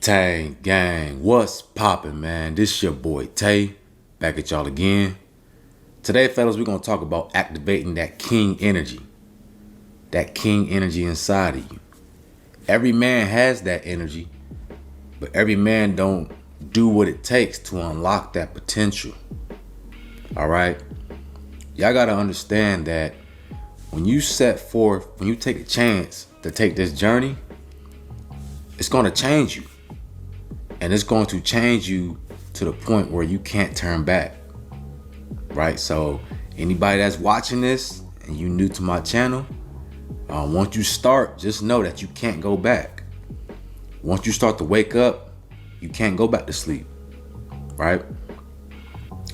Tang gang, what's poppin', man? This your boy Tay, back at y'all again. Today, fellas, we're gonna talk about activating that king energy inside of you. Every man has that energy, but every man don't do what it takes to unlock that potential. All right, y'all gotta understand that when you take a chance to take this journey, it's gonna change you. And it's going to change you to the point where you can't turn back, right? So anybody that's watching this and you new to my channel, once you start, just know that you can't go back. Once you start to wake up, you can't go back to sleep, right?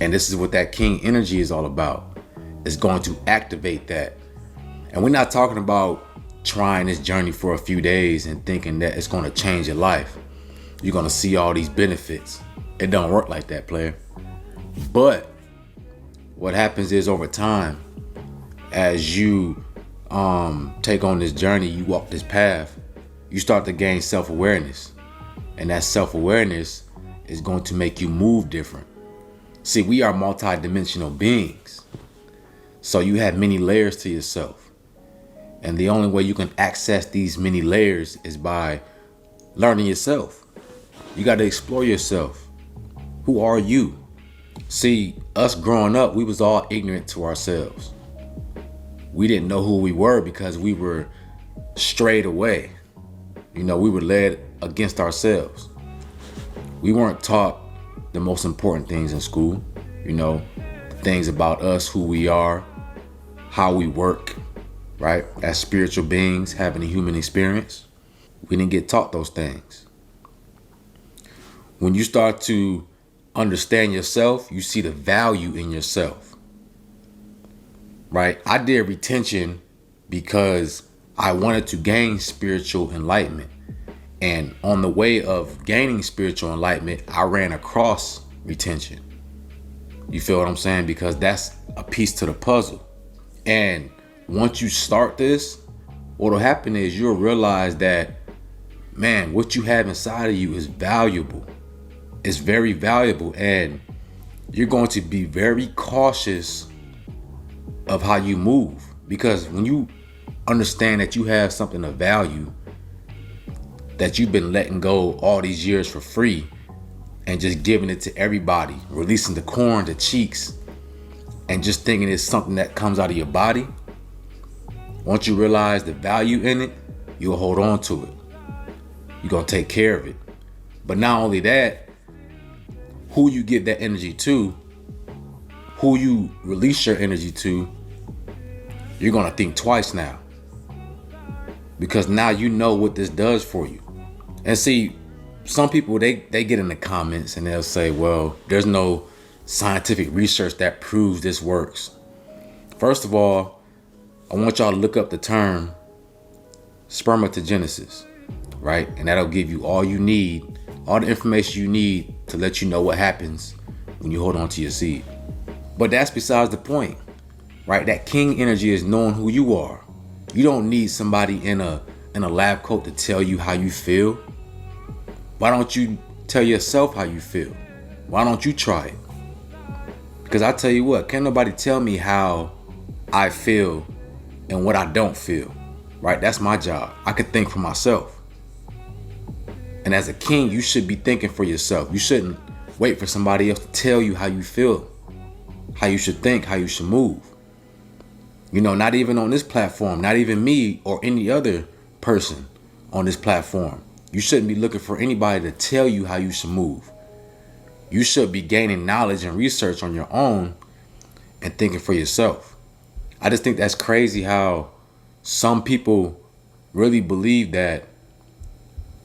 And this is what that king energy is all about. It's going to activate that. And we're not talking about trying this journey for a few days and thinking that it's going to change your life. You're going to see all these benefits. It don't work like that, player. But what happens is over time, as you take on this journey, you walk this path, you start to gain self-awareness. And that self-awareness is going to make you move different. See, we are multi-dimensional beings. So you have many layers to yourself. And the only way you can access these many layers is by learning yourself. You got to explore yourself. Who are you? See, us growing up, we was all ignorant to ourselves. We didn't know who we were because we were strayed away. We were led against ourselves. We weren't taught the most important things in school. The things about us, who we are, how we work, right? As spiritual beings having a human experience. We didn't get taught those things. When you start to understand yourself, you see the value in yourself, right? I did retention because I wanted to gain spiritual enlightenment. And on the way of gaining spiritual enlightenment, I ran across retention. You feel what I'm saying? Because that's a piece to the puzzle. And once you start this, what'll happen is you'll realize that, man, what you have inside of you is valuable. It's very valuable, and you're going to be very cautious of how you move, because when you understand that you have something of value that you've been letting go all these years for free and just giving it to everybody, releasing the corn, the cheeks, and just thinking it's something that comes out of your body, once you realize the value in it, you'll hold on to it. You're going to take care of it. But not only that, who you give that energy to, who you release your energy to, you're going to think twice now. Because now you know what this does for you. And see, some people, they get in the comments and they'll say, well, there's no scientific research that proves this works. First of all, I want y'all to look up the term spermatogenesis, right? And that'll give you all you need, all the information you need to let you know what happens when you hold on to your seed. But that's besides the point, right? That king energy is knowing who you are. You don't need somebody in a lab coat to tell you how you feel. Why don't you tell yourself how you feel? Why don't you try it? Because I tell you what, can't nobody tell me how I feel and what I don't feel, right? That's my job. I could think for myself. And as a king, you should be thinking for yourself. You shouldn't wait for somebody else to tell you how you feel, how you should think, how you should move. Not even on this platform, not even me or any other person on this platform. You shouldn't be looking for anybody to tell you how you should move. You should be gaining knowledge and research on your own and thinking for yourself. I just think that's crazy how some people really believe that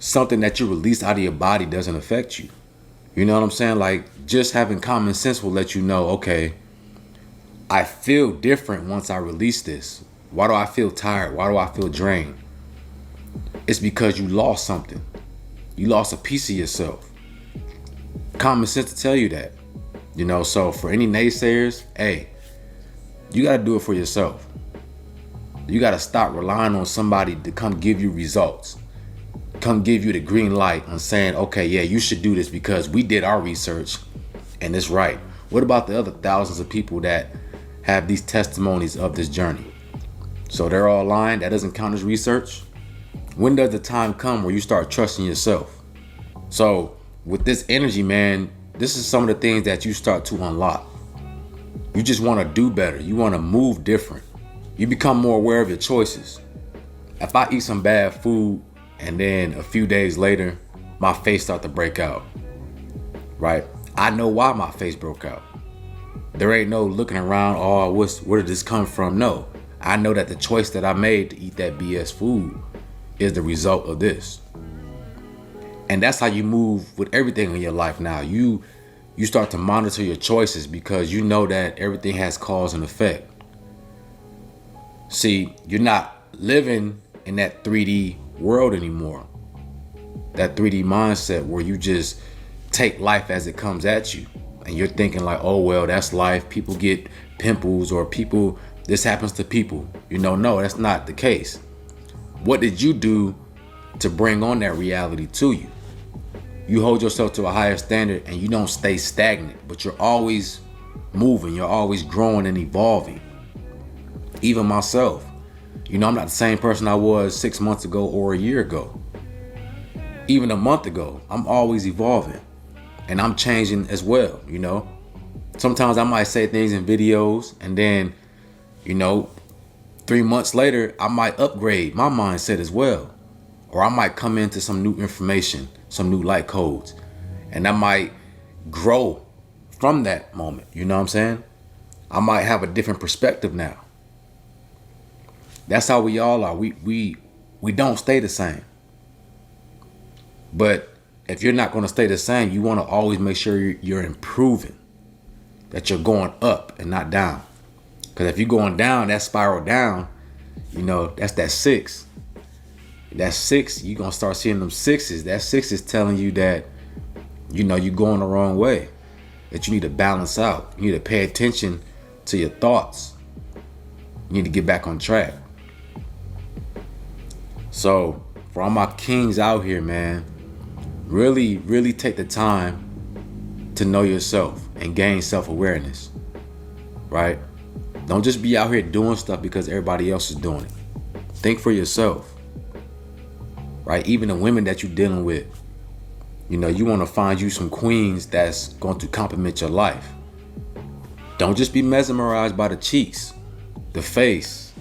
something that you release out of your body doesn't affect you. You know what I'm saying? Like, just having common sense will let you know, okay, I feel different once I release this. Why do I feel tired? Why do I feel drained? It's because you lost something. You lost a piece of yourself. Common sense to tell you that. So for any naysayers, hey, you got to do it for yourself. You got to stop relying on somebody to come give you results. come give you the green light on saying, okay, yeah, you should do this because we did our research and it's right. What about the other thousands of people that have these testimonies of this journey? So they're all lying. That doesn't count as research. When does the time come where you start trusting yourself? So with this energy, man, this is some of the things that you start to unlock. You just want to do better. You want to move different. You become more aware of your choices. If I eat some bad food and then a few days later, my face start to break out, right? I know why my face broke out. There ain't no looking around, oh, where did this come from? No, I know that the choice that I made to eat that BS food is the result of this. And that's how you move with everything in your life now. You start to monitor your choices because you know that everything has cause and effect. See, you're not living in that 3D world anymore. That 3D mindset where you just take life as it comes at you. And you're thinking like, oh, well, that's life. People get pimples or this happens to people. No, that's not the case. What did you do to bring on that reality to you? You hold yourself to a higher standard and you don't stay stagnant, but you're always moving. You're always growing and evolving. Even myself, I'm not the same person I was 6 months ago or a year ago. Even a month ago, I'm always evolving and I'm changing as well. Sometimes I might say things in videos and then, 3 months later, I might upgrade my mindset as well. Or I might come into some new information, some new light codes, and I might grow from that moment. You know what I'm saying? I might have a different perspective now. That's how we all are. We don't stay the same. But if you're not going to stay the same, you want to always make sure you're improving, that you're going up and not down. Because if you're going down, that spiral down, that's that 6. That 6, you're going to start seeing them 6s. That 6 is telling you that, you're going the wrong way, that you need to balance out. You need to pay attention to your thoughts. You need to get back on track. So for all my kings out here, man, really, really take the time to know yourself and gain self-awareness, right? Don't just be out here doing stuff because everybody else is doing it. Think for yourself, right? Even the women that you're dealing with, you want to find you some queens that's going to complement your life. Don't just be mesmerized by the cheeks, the face,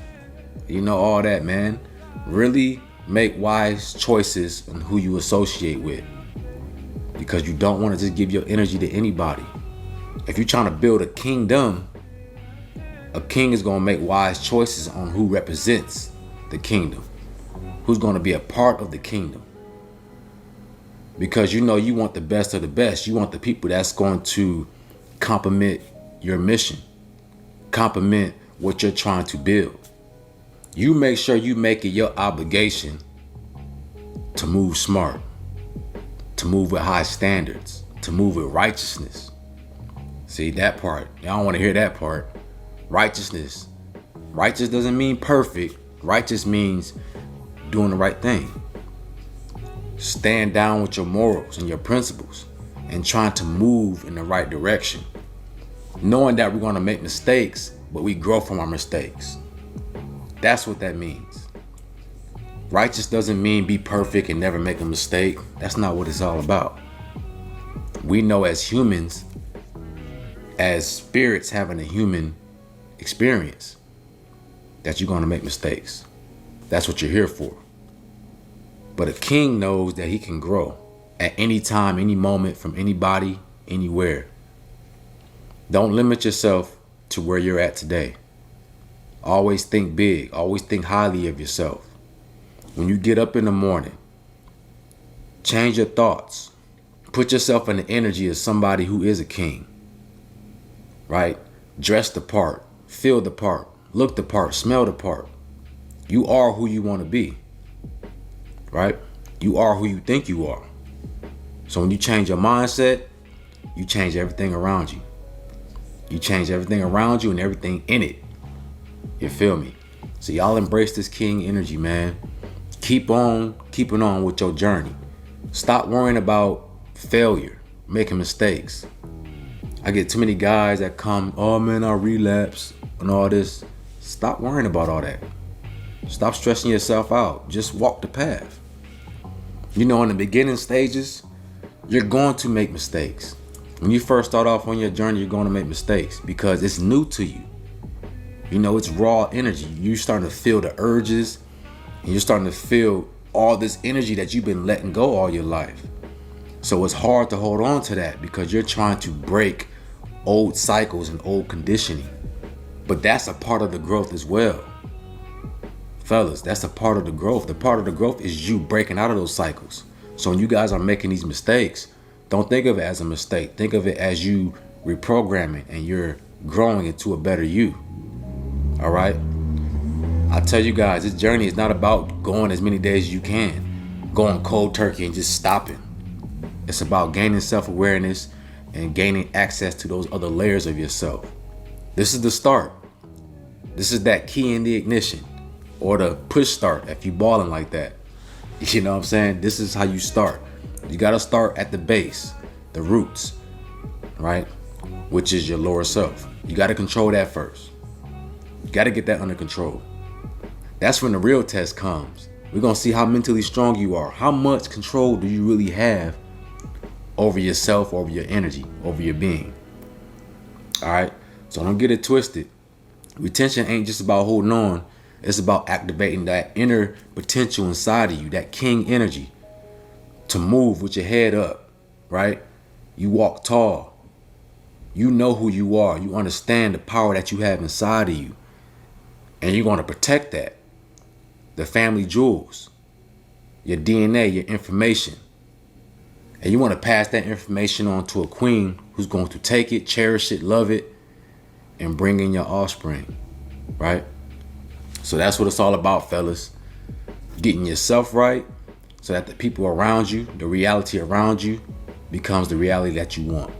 all that, man. Really make wise choices on who you associate with, because you don't want to just give your energy to anybody. If you're trying to build a kingdom, a king is going to make wise choices on who represents the kingdom, who's going to be a part of the kingdom. Because you want the best of the best. You want the people that's going to complement your mission, complement what you're trying to build. You make sure you make it your obligation to move smart, to move with high standards, to move with righteousness. See that part? Y'all don't want to hear that part. Righteousness. Righteous doesn't mean perfect. Righteous means doing the right thing. Stand down with your morals and your principles and trying to move in the right direction. Knowing that we're going to make mistakes, but we grow from our mistakes. That's what that means. Righteous doesn't mean be perfect and never make a mistake. That's not what it's all about. We know as humans, as spirits having a human experience, that you're going to make mistakes. That's what you're here for. But a king knows that he can grow at any time, any moment, from anybody, anywhere. Don't limit yourself to where you're at today. Always think big. Always think highly of yourself. When you get up in the morning, change your thoughts. Put yourself in the energy of somebody who is a king. Right? Dress the part. Feel the part. Look the part. Smell the part. You are who you want to be. Right? You are who you think you are. So when you change your mindset, you change everything around you. You change everything around you and everything in it. You feel me? So y'all embrace this king energy, man. Keep on keeping on with your journey. Stop worrying about failure, making mistakes. I get too many guys that come, oh man, I relapse and all this. Stop worrying about all that. Stop stressing yourself out. Just walk the path. You know, in the beginning stages, you're going to make mistakes. When you first start off on your journey, you're going to make mistakes because it's new to you. You know, it's raw energy. You're starting to feel the urges, and you're starting to feel all this energy that you've been letting go all your life. So it's hard to hold on to that because you're trying to break old cycles and old conditioning. But that's a part of the growth as well. Fellas, that's a part of the growth. The part of the growth is you breaking out of those cycles. So when you guys are making these mistakes, don't think of it as a mistake. Think of it as you reprogramming and you're growing into a better you. All right? I tell you guys, this journey is not about going as many days as you can, going cold turkey and just stopping. It's about gaining self-awareness and gaining access to those other layers of yourself. This is the start. This is that key in the ignition or the push start if you balling like that. You know what I'm saying? This is how you start. You got to start at the base, the roots, right? Which is your lower self. You got to control that first. You got to get that under control. That's when the real test comes. We're going to see how mentally strong you are. How much control do you really have over yourself, over your energy, over your being? All right? So don't get it twisted. Retention ain't just about holding on. It's about activating that inner potential inside of you, that king energy, to move with your head up, right? You walk tall. You know who you are. You understand the power that you have inside of you. And you're going to protect that. The family jewels, your DNA, your information. And you want to pass that information on to a queen who's going to take it, cherish it, love it, and bring in your offspring, right? So that's what it's all about, fellas. Getting yourself right so that the people around you, the reality around you, becomes the reality that you want.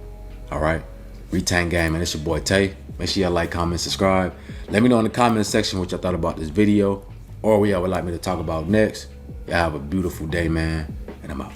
All right? Retain Gang, man. It's your boy Tay. Make sure y'all like, comment, subscribe. Let me know in the comment section what y'all thought about this video or what y'all would like me to talk about next. Y'all have a beautiful day, man. And I'm out.